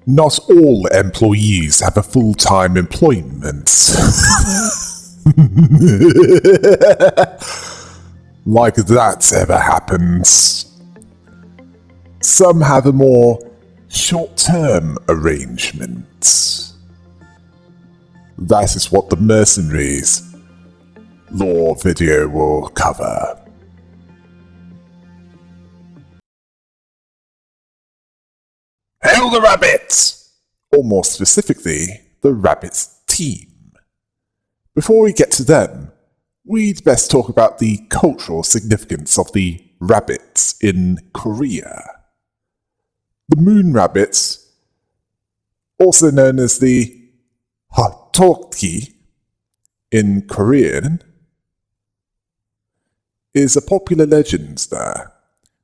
Not all employees have a full-time employment. Like that ever happens. Some have a more short-term arrangement. That is what the Mercenaries lore video will cover. Hail the Rabbits! Or more specifically, the Rabbits team. Before we get to them, we'd best talk about the cultural significance of the rabbits in Korea. The moon rabbits, also known as the Hatokki in Korean, is a popular legend there,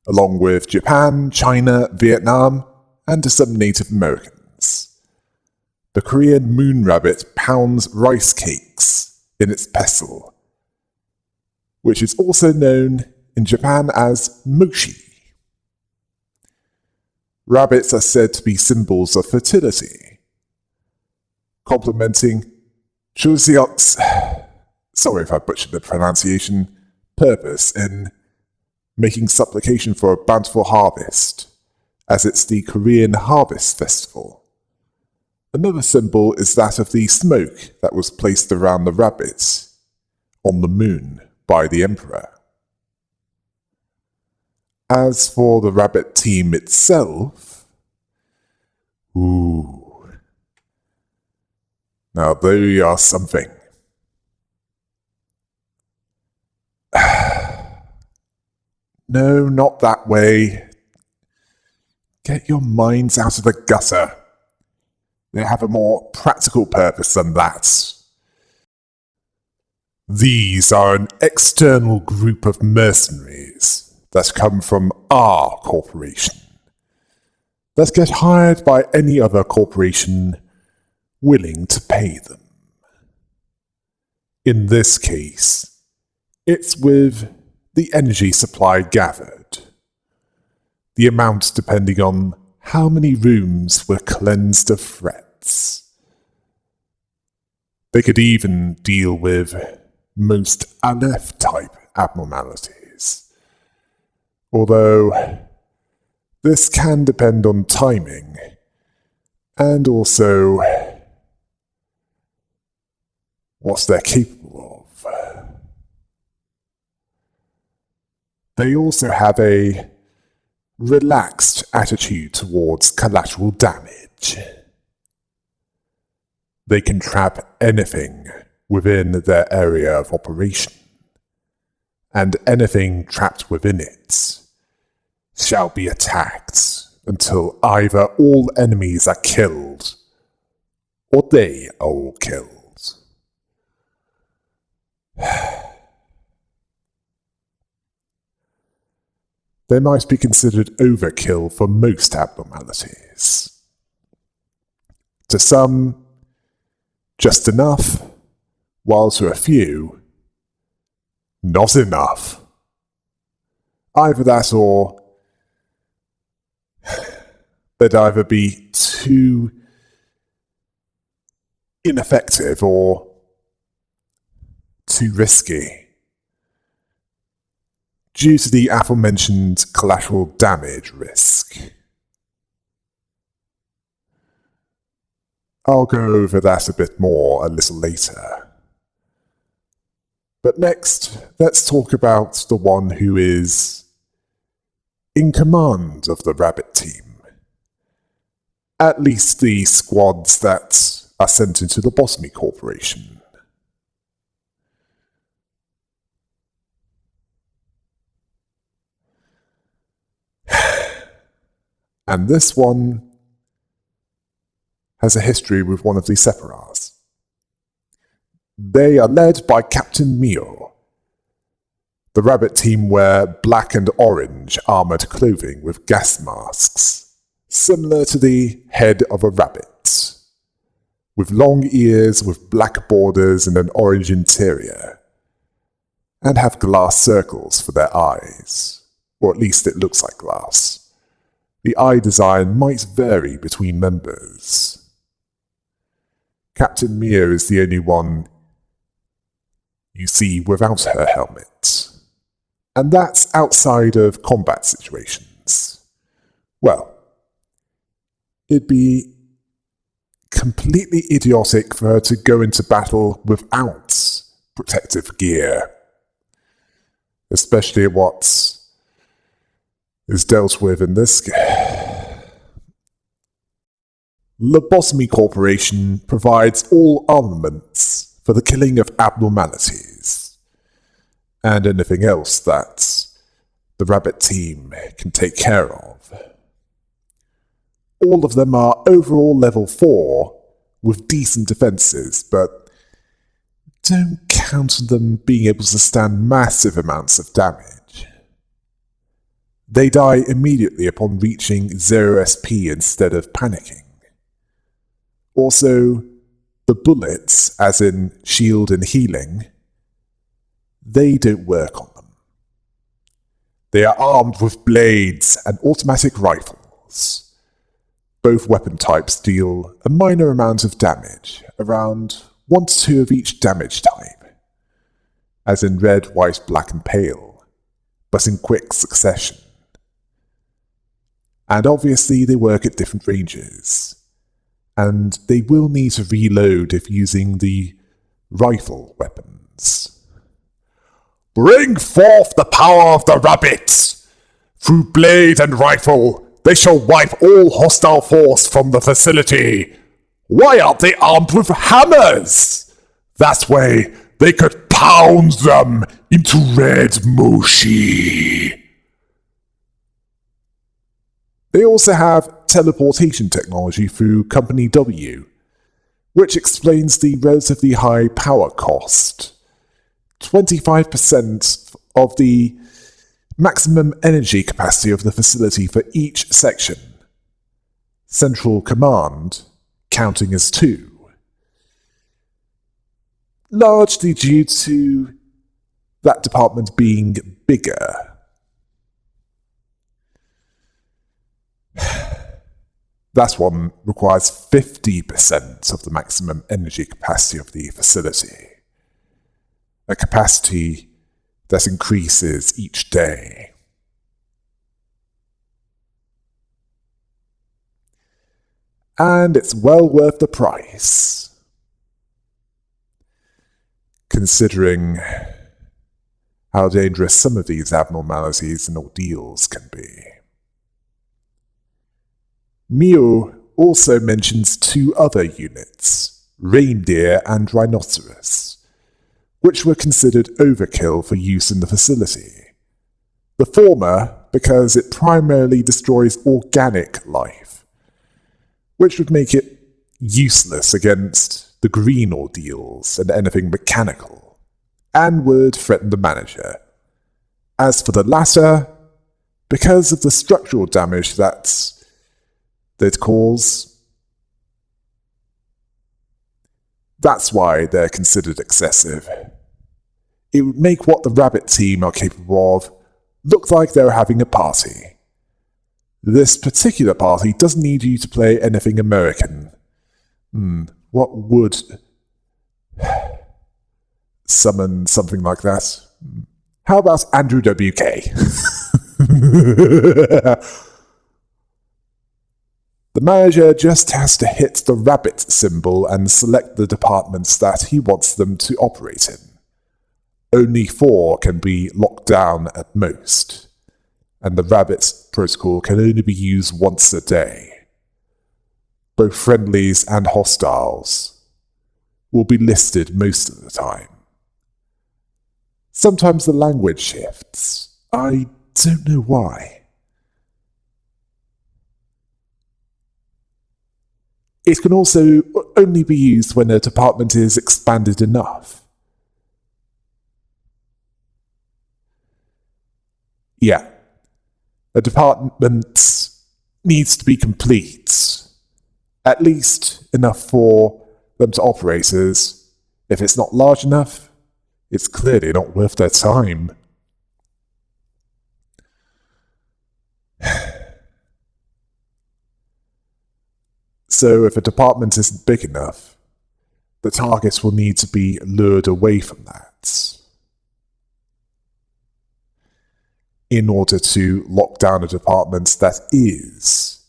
along with Japan, China, Vietnam, and some Native Americans. The Korean moon rabbit pounds rice cakes in its pestle, which is also known in Japan as mochi. Rabbits are said to be symbols of fertility, complementing Chuseok's, sorry if I butchered the pronunciation, purpose in making supplication for a bountiful harvest, as it's the Korean Harvest Festival. Another symbol is that of the smoke that was placed around the rabbits on the moon by the emperor. As for the rabbit team itself, now they are something. No, not that way. Get your minds out of the gutter. They have a more practical purpose than that. These are an external group of mercenaries that come from our corporation, that get hired by any other corporation willing to pay them. In this case, it's with the energy supply gathered. The amount depending on how many rooms were cleansed of threats. They could even deal with most Aleph-type abnormalities, although this can depend on timing and also what they're capable of. They also have a relaxed attitude towards collateral damage. They can trap anything within their area of operation, and anything trapped within it shall be attacked until either all enemies are killed or they are all killed. They might be considered overkill for most abnormalities. To some, just enough, while to a few, not enough. Either that or they'd either be too ineffective or too risky, due to the aforementioned collateral damage risk. I'll go over that a bit more a little later. But next, let's talk about the one who is in command of the rabbit team. At least the squads that are sent into Lobotomy Corporation. And this one has a history with one of the Separars. They are led by Captain Mio. The rabbit team wear black and orange armored clothing with gas masks, similar to the head of a rabbit, with long ears with black borders and an orange interior, and have glass circles for their eyes, or at least it looks like glass, The eye design might vary between members. Captain Mia is the only one you see without her helmet, and that's outside of combat situations. Well, it'd be completely idiotic for her to go into battle without protective gear, especially what is dealt with in this game. Lobotomy Corporation provides all armaments for the killing of abnormalities, and anything else that the Rabbit team can take care of. All of them are overall level 4 with decent defenses, but don't count on them being able to stand massive amounts of damage. They die immediately upon reaching 0 SP instead of panicking. Also, the bullets, as in shield and healing, they don't work on them. They are armed with blades and automatic rifles. Both weapon types deal a minor amount of damage, around 1 to 2 of each damage type, as in red, white, black and pale, but in quick succession. And obviously they work at different ranges, and they will need to reload if using the rifle weapons. Bring forth the power of the rabbits! Through blade and rifle, they shall wipe all hostile force from the facility. Why aren't they armed with hammers? That way, they could pound them into red mushi. They also have teleportation technology through Company W, which explains the relatively high power cost. 25% of the maximum energy capacity of the facility for each section. Central Command counting as 2. Largely due to that department being bigger. That one requires 50% of the maximum energy capacity of the facility. A capacity that increases each day. And it's well worth the price, considering how dangerous some of these abnormalities and ordeals can be. Mio also mentions 2 other units, reindeer and rhinoceros, which were considered overkill for use in the facility. The former because it primarily destroys organic life, which would make it useless against the green ordeals and anything mechanical, and would threaten the manager. As for the latter, because of the structural damage that they'd cause, that's why they're considered excessive. It would make what the Rabbit team are capable of look like they're having a party. This particular party doesn't need you to play anything American. What would summon something like that? How about Andrew WK? The manager just has to hit the rabbit symbol and select the departments that he wants them to operate in. Only 4 can be locked down at most, and the rabbit protocol can only be used once a day. Both friendlies and hostiles will be listed most of the time. Sometimes the language shifts. I don't know why. It can also only be used when a department is expanded enough. Yeah, a department needs to be complete, at least enough for them to operate as. If it's not large enough, it's clearly not worth their time. So if a department isn't big enough, the target will need to be lured away from that in order to lock down a department that is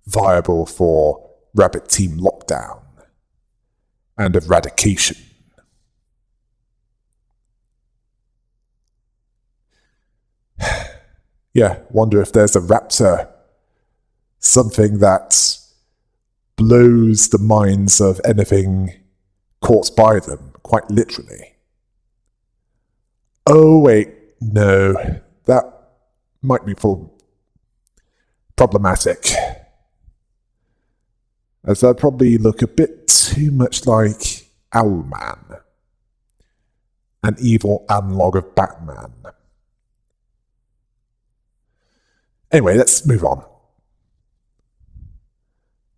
viable for rabbit team lockdown and eradication. Yeah, wonder if there's a raptor, something that blows the minds of anything caught by them, quite literally. Oh wait, no, that might be problematic, as that probably look a bit too much like Owlman, an evil analog of Batman. Anyway, let's move on.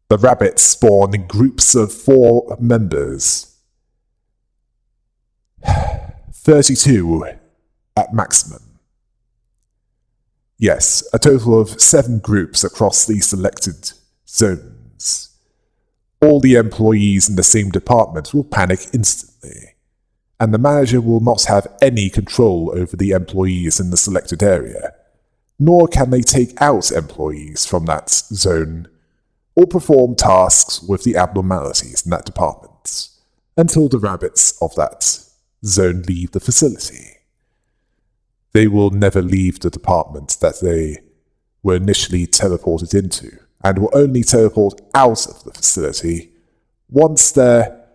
The rabbits spawn in groups of 4 members. 32 at maximum. Yes, a total of 7 groups across the selected zones. All the employees in the same department will panic instantly, and the manager will not have any control over the employees in the selected area, nor can they take out employees from that zone or perform tasks with the abnormalities in that department until the rabbits of that zone leave the facility. They will never leave the department that they were initially teleported into, and will only teleport out of the facility once their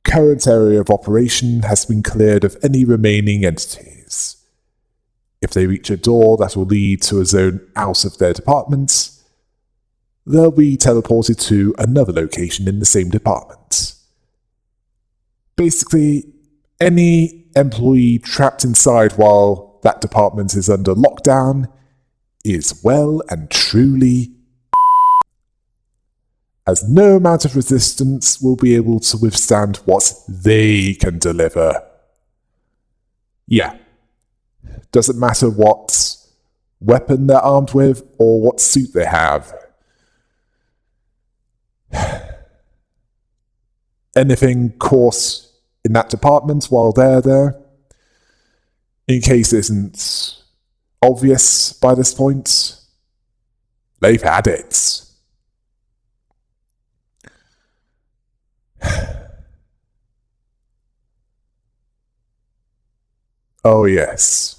current area of operation has been cleared of any remaining entities. If they reach a door that will lead to a zone out of their department, they'll be teleported to another location in the same department. Basically, any employee trapped inside while that department is under lockdown is well and truly as no amount of resistance will be able to withstand what they can deliver. Yeah. Doesn't matter what weapon they're armed with or what suit they have. Anything caught in that department while they're there, in case it isn't obvious by this point, they've had it. Oh yes.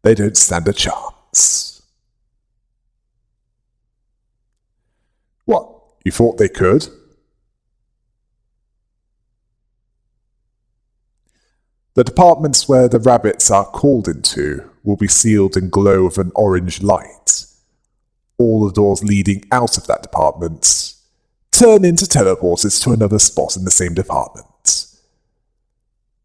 They don't stand a chance. What, you thought they could? The departments where the rabbits are called into will be sealed and glow with an orange light. All the doors leading out of that department turn into teleporters to another spot in the same department.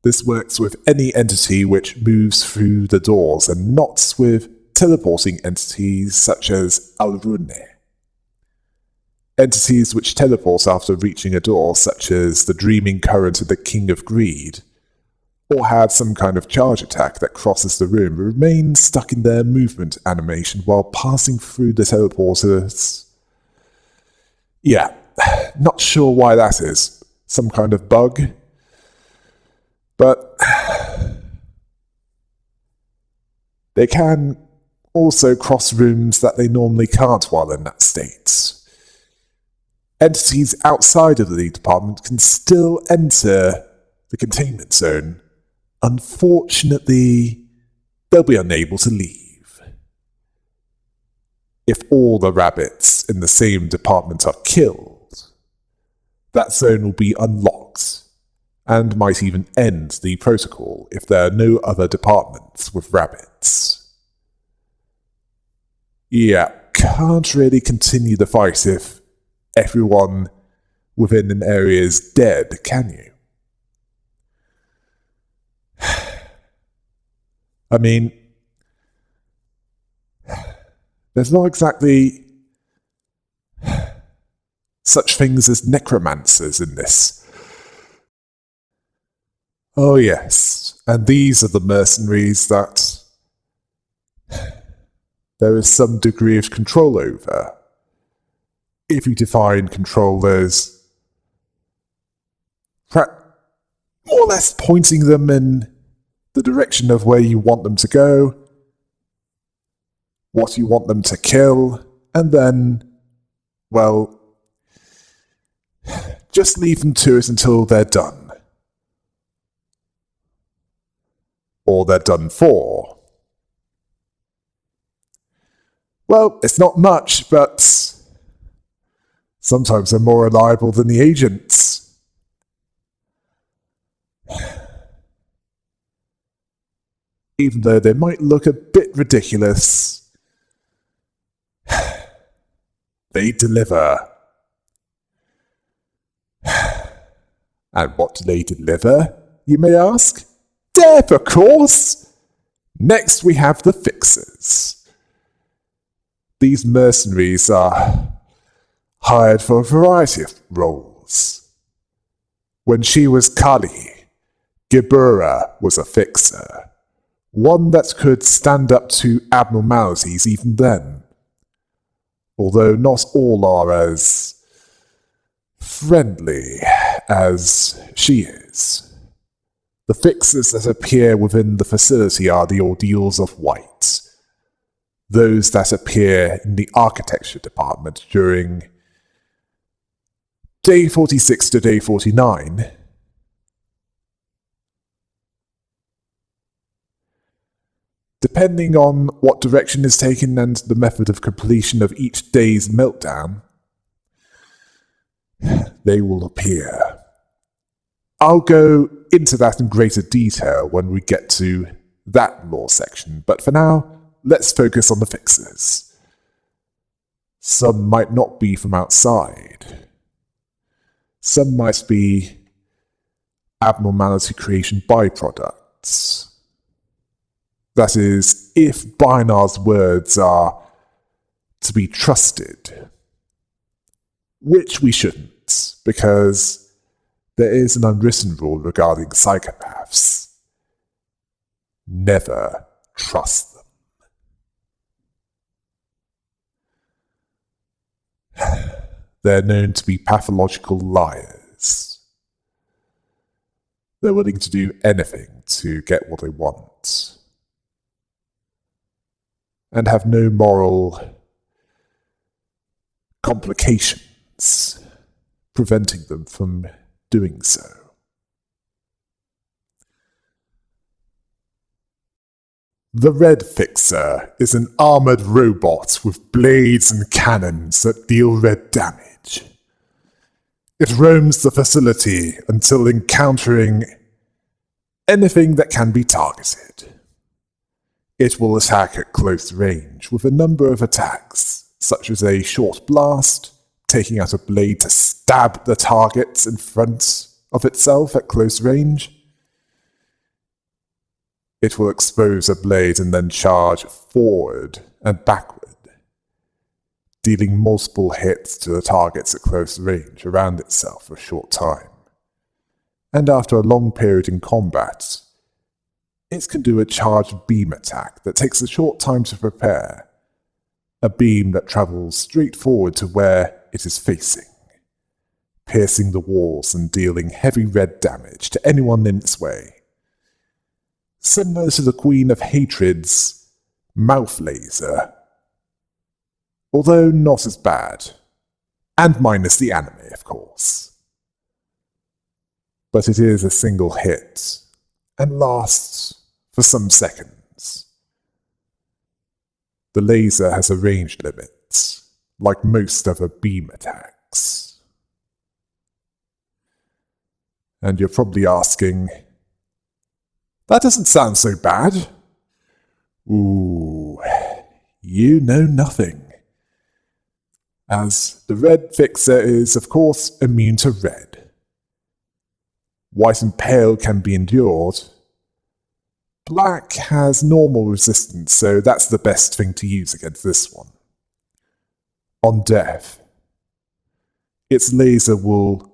This works with any entity which moves through the doors and not with teleporting entities such as Alrune. Entities which teleport after reaching a door, such as the Dreaming Current of the King of Greed, or have some kind of charge attack that crosses the room, remain stuck in their movement animation while passing through the teleporters. Yeah, not sure why that is. Some kind of bug? But they can also cross rooms that they normally can't while in that state. Entities outside of the department can still enter the containment zone. Unfortunately, they'll be unable to leave. If all the rabbits in the same department are killed, that zone will be unlocked, and might even end the protocol if there are no other departments with rabbits. Yeah, can't really continue the fight if everyone within an area is dead, can you? I mean, there's not exactly such things as necromancers in this. Oh yes, and these are the mercenaries that there is some degree of control over. If you define control as more or less pointing them in the direction of where you want them to go, what you want them to kill, and then, well, just leave them to it until they're done. Or they're done for. Well, it's not much, but sometimes they're more reliable than the agents. Even though they might look a bit ridiculous, they deliver. And what do they deliver, you may ask? Death, of course! Next we have the fixers. These mercenaries are hired for a variety of roles. When she was Kali, Gibura was a fixer. One that could stand up to abnormalities even then. Although not all are as friendly as she is. The fixers that appear within the facility are the ordeals of white. Those that appear in the architecture department during day 46 to day 49. Depending on what direction is taken and the method of completion of each day's meltdown, they will appear. I'll go into that in greater detail when we get to that lore section, but for now, let's focus on the fixers. Some might not be from outside. Some might be abnormality creation byproducts. That is, if Binar's words are to be trusted. Which we shouldn't, because there is an unwritten rule regarding psychopaths. Never trust them. They're known to be pathological liars. They're willing to do anything to get what they want. And have no moral complications preventing them from doing so. The Red Fixer is an armored robot with blades and cannons that deal red damage. It roams the facility until encountering anything that can be targeted. It will attack at close range with a number of attacks, such as a short blast, taking out a blade to stab the targets in front of itself at close range. It will expose a blade and then charge forward and backward, dealing multiple hits to the targets at close range around itself for a short time. And after a long period in combat, it can do a charged beam attack that takes a short time to prepare, a beam that travels straight forward to where it is facing, piercing the walls and dealing heavy red damage to anyone in its way. Similar to the Queen of Hatred's mouth laser, although not as bad, and minus the anime, of course. But it is a single hit, and lasts for some seconds. The laser has a range limit, like most other beam attacks. And you're probably asking, that doesn't sound so bad. Ooh, you know nothing. As the Red Fixer is, of course, immune to red. White and pale can be endured. Black has normal resistance, so that's the best thing to use against this one. On death, its laser will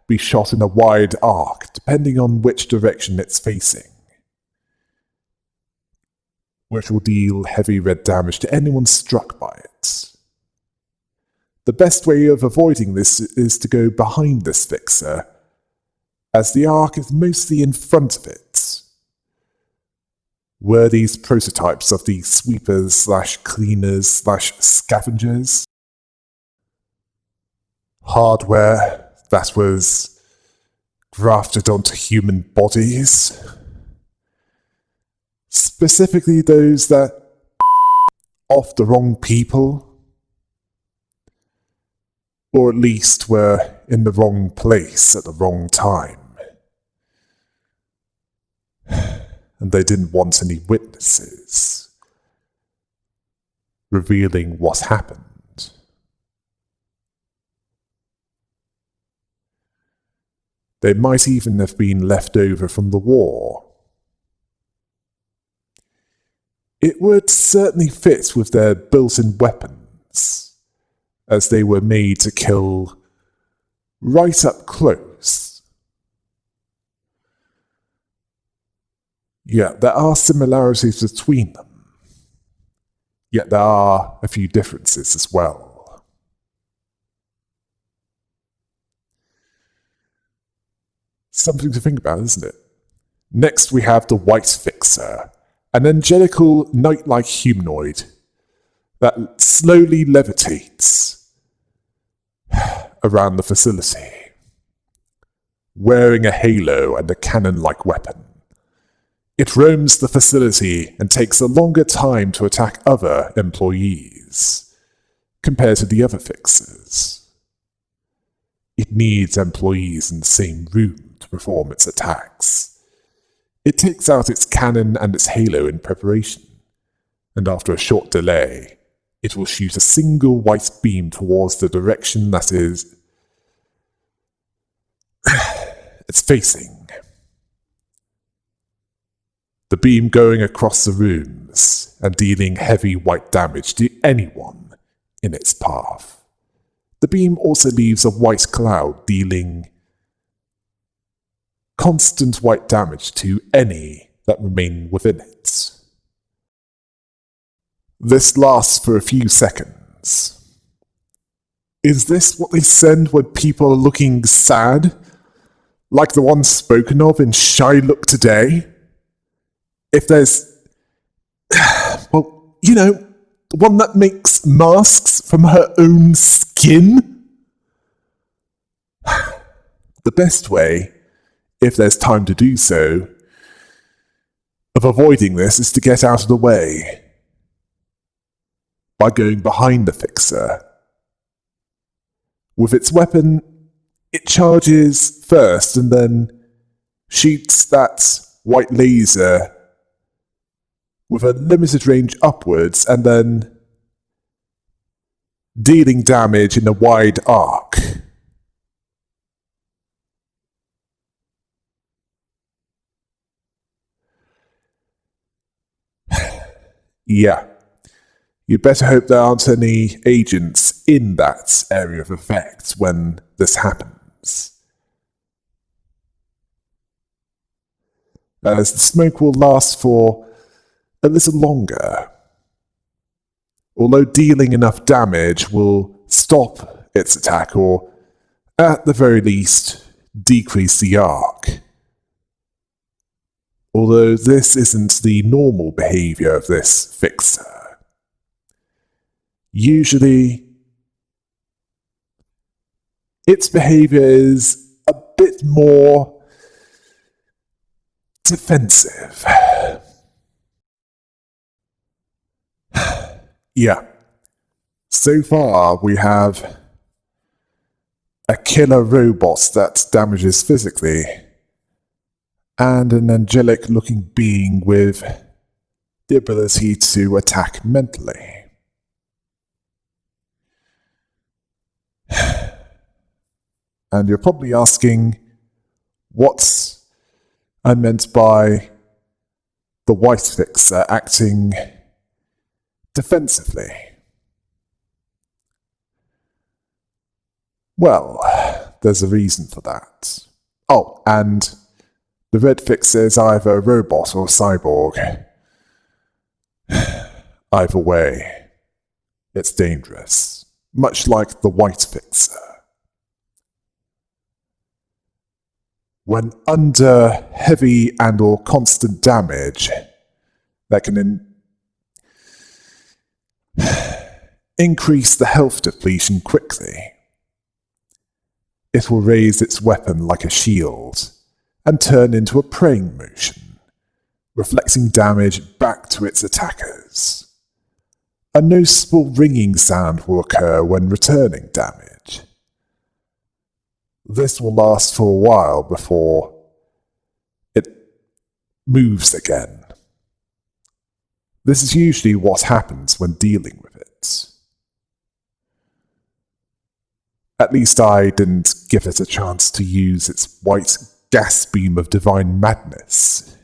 be shot in a wide arc, depending on which direction it's facing. which will deal heavy red damage to anyone struck by it. The best way of avoiding this is to go behind this fixer, as the arc is mostly in front of it. Were these prototypes of the sweepers/cleaners/scavengers? Hardware that was grafted onto human bodies? Specifically those that off the wrong people? Or at least were in the wrong place at the wrong time. And they didn't want any witnesses revealing what happened. They might even have been left over from the war. It would certainly fit with their built-in weapons, as they were made to kill right up close. Yeah, there are similarities between them, yet there are a few differences as well. Something to think about, isn't it? Next we have the White Fixer, an angelical knight-like humanoid that slowly levitates around the facility, wearing a halo and a cannon-like weapon. It roams the facility and takes a longer time to attack other employees compared to the other fixers. It needs employees in the same room to perform its attacks. It takes out its cannon and its halo in preparation, and after a short delay, it will shoot a single white beam towards the direction that it's facing. The beam going across the rooms and dealing heavy white damage to anyone in its path. The beam also leaves a white cloud dealing constant white damage to any that remain within it. This lasts for a few seconds. Is this what they send when people are looking sad? Like the one spoken of in Shy Look Today? If there's, well, you know, the one that makes masks from her own skin? The best way, if there's time to do so, of avoiding this is to get out of the way by going behind the fixer. With its weapon, it charges first and then shoots that white laser with a limited range upwards and then dealing damage in a wide arc. Yeah. You better hope there aren't any agents in that area of effect when this happens, as the smoke will last for a little longer, although dealing enough damage will stop its attack or, at the very least, decrease the arc. Although this isn't the normal behavior of this fixer. Usually, its behavior is a bit more defensive. Yeah. So far, we have a killer robot that damages physically, and an angelic-looking being with the ability to attack mentally. And you're probably asking what I meant by the White Fixer acting defensively. Well, there's a reason for that. Oh, and the Red Fixer is either a robot or a cyborg. Either way, it's dangerous, much like the white fixer. When under heavy and or constant damage, that can increase the health depletion quickly. It will raise its weapon like a shield and turn into a praying motion, reflecting damage back to its attackers. A noticeable ringing sound will occur when returning damage. This will last for a while before it moves again. This is usually what happens when dealing with it. At least I didn't give it a chance to use its white gas beam of divine madness,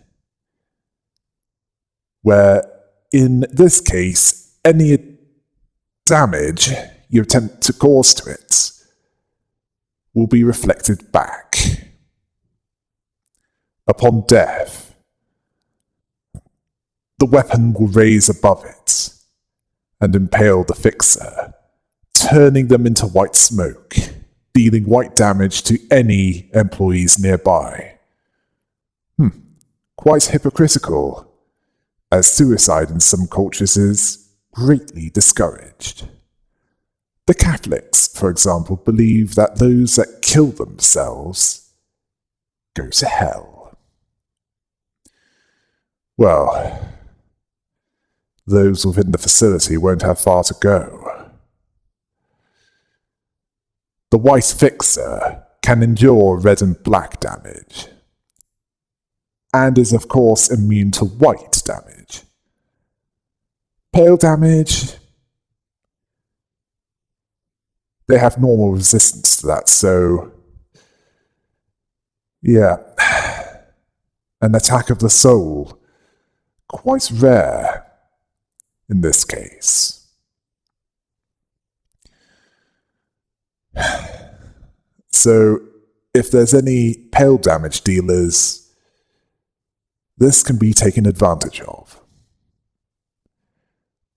where, in this case, any damage you attempt to cause to it will be reflected back. Upon death, the weapon will raise above it and impale the fixer, turning them into white smoke, dealing white damage to any employees nearby. Quite hypocritical, as suicide in some cultures is greatly discouraged. The Catholics, for example, believe that those that kill themselves go to hell. Well, those within the facility won't have far to go. The white fixer can endure red and black damage, and is of course immune to white damage. Pale damage, they have normal resistance to that, so yeah, an attack of the soul, quite rare in this case. So, if there's any pale damage dealers, this can be taken advantage of.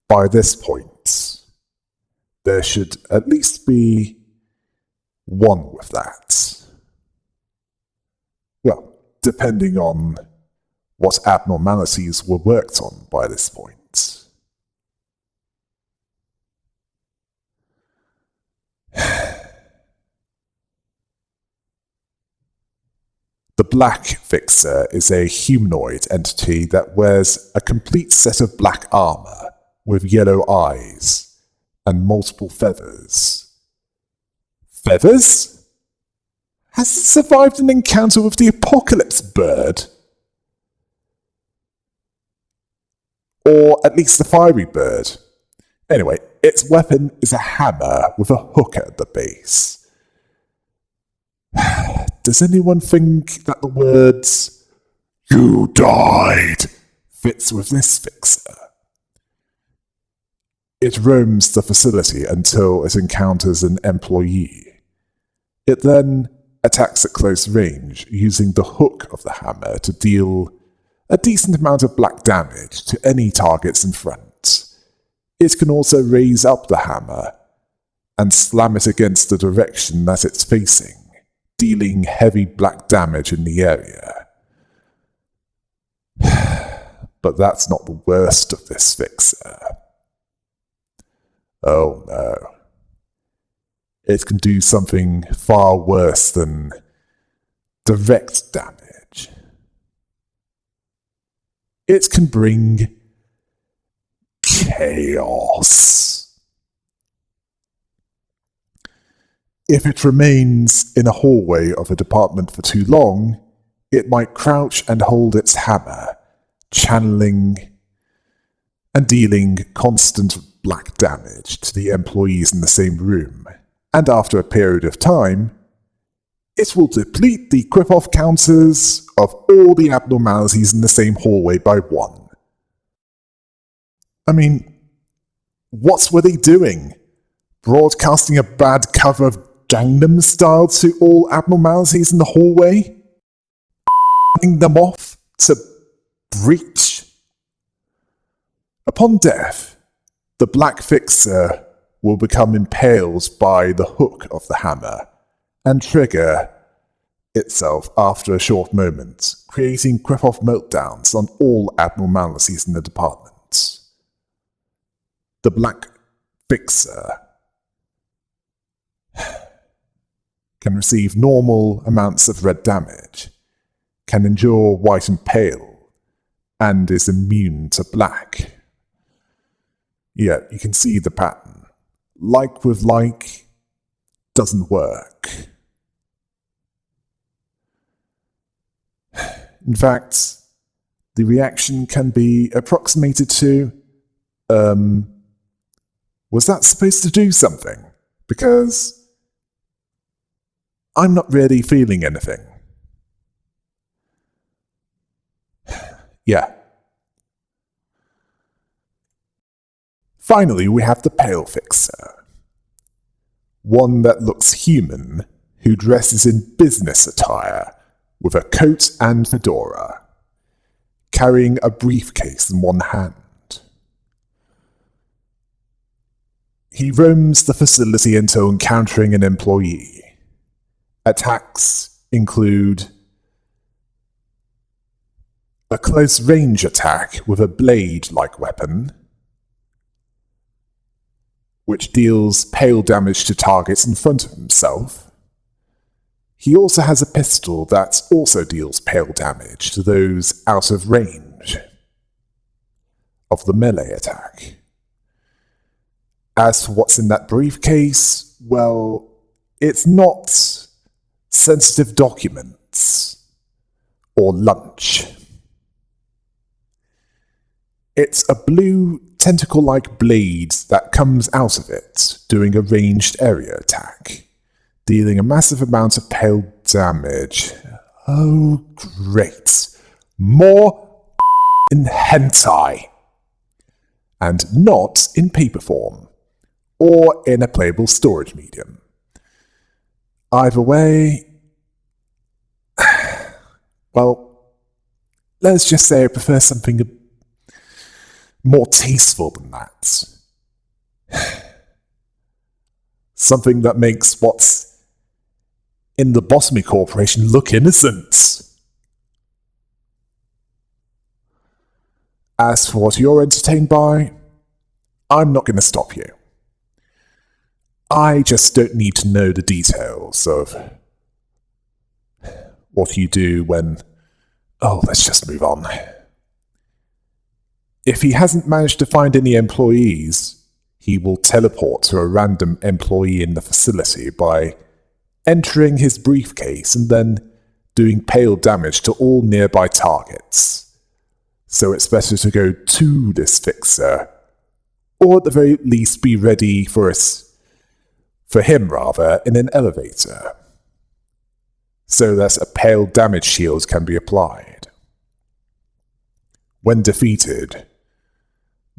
By this point, there should at least be one with that. Well, depending on what abnormalities were worked on by this point. The Black Fixer is a humanoid entity that wears a complete set of black armor with yellow eyes and multiple feathers. Feathers? Has it survived an encounter with the apocalypse bird? Or at least the fiery bird. Anyway, its weapon is a hammer with a hook at the base. Does anyone think that the words, "You died," fits with this fixer? It roams the facility until it encounters an employee. It then attacks at close range, using the hook of the hammer to deal a decent amount of black damage to any targets in front. It can also raise up the hammer and slam it against the direction that it's facing, dealing heavy black damage in the area. But that's not the worst of this fixer. Oh no. It can do something far worse than direct damage. It can bring chaos. If it remains in a hallway of a department for too long, it might crouch and hold its hammer, channeling and dealing constant black damage to the employees in the same room, and after a period of time, it will deplete the equip-off counters of all the abnormalities in the same hallway by one. I mean, what were they doing? Broadcasting a bad cover of Gangnam Style to all abnormalities in the hallway? Them off to breach? Upon death, the Black Fixer will become impaled by the hook of the hammer and trigger itself after a short moment, creating grip-off meltdowns on all abnormalities in the department. The Black Fixer can receive normal amounts of red damage, can endure white and pale, and is immune to black. Yet you can see the pattern. Like with like doesn't work. In fact, the reaction can be approximated to, was that supposed to do something? Because I'm not really feeling anything. Yeah. Finally, we have the Pale Fixer. One that looks human, who dresses in business attire, with a coat and fedora, carrying a briefcase in one hand. He roams the facility until encountering an employee. Attacks include a close-range attack with a blade-like weapon, which deals pale damage to targets in front of himself. He also has a pistol that also deals pale damage to those out of range of the melee attack. As for what's in that briefcase, well, it's not sensitive documents or lunch. It's a blue tentacle-like blade that comes out of it during a ranged area attack, dealing a massive amount of pale damage. Oh, great. More in hentai. And not in paper form, or in a playable storage medium. Either way, well, let's just say I prefer something more tasteful than that. Something that makes what's in the Lobotomy Corporation look innocent. As for what you're entertained by, I'm not going to stop you. I just don't need to know the details of what you do when... Oh, let's just move on. If he hasn't managed to find any employees, he will teleport to a random employee in the facility by entering his briefcase and then doing pale damage to all nearby targets. So it's better to go to this fixer, or at the very least be ready for him in an elevator, so that a pale damage shield can be applied. When defeated,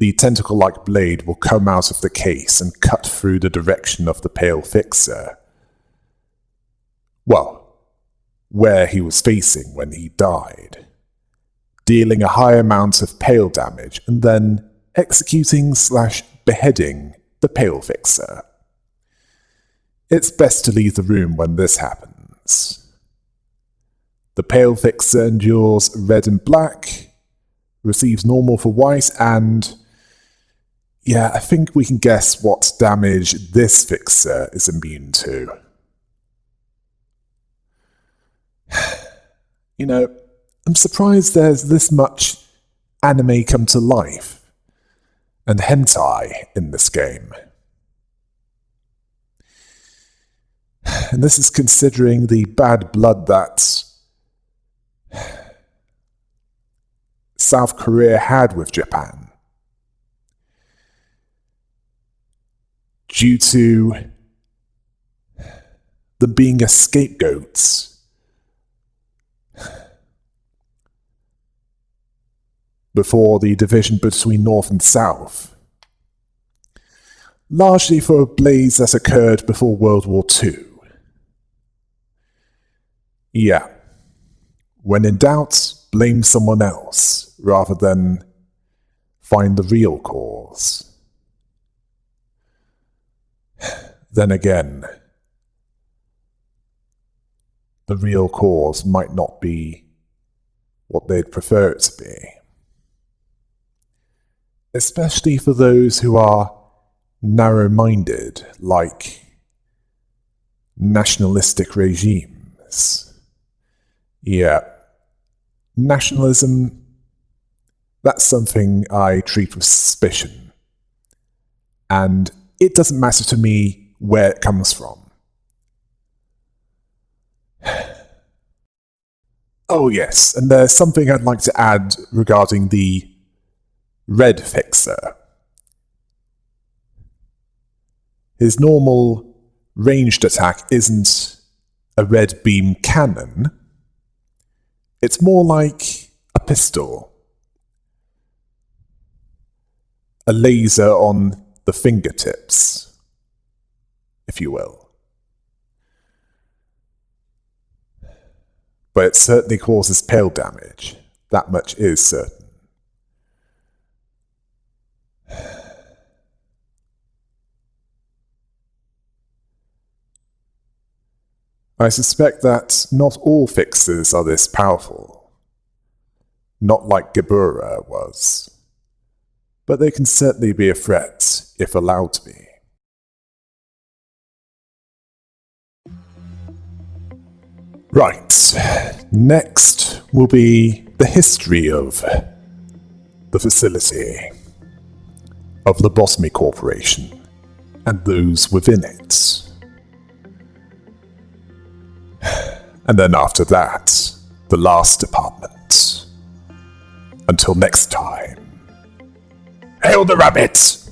the tentacle-like blade will come out of the case and cut through the direction of the pale fixer. Well, where he was facing when he died, dealing a high amount of pale damage and then executing/beheading the pale fixer. It's best to leave the room when this happens. The pale fixer endures red and black, receives normal for white, and yeah, I think we can guess what damage this fixer is immune to. You know, I'm surprised there's this much anime come to life and hentai in this game. And this is considering the bad blood that South Korea had with Japan, due to them being a scapegoat before the division between North and South, largely for a blaze that occurred before World War II. Yeah, when in doubt, blame someone else, rather than find the real cause. Then again, the real cause might not be what they'd prefer it to be. Especially for those who are narrow-minded, like nationalistic regimes. Yeah, nationalism, that's something I treat with suspicion. And it doesn't matter to me where it comes from. Oh yes, and there's something I'd like to add regarding the Red Fixer. His normal ranged attack isn't a red beam cannon. It's more like a pistol. A laser on the fingertips, if you will. But it certainly causes pale damage. That much is certain. I suspect that not all fixers are this powerful. Not like Gebura was. But they can certainly be a threat if allowed to be. Right, next will be the history of the facility, of Lobotomy Corporation, and those within it. And then after that, the last department. Until next time, hail the rabbit!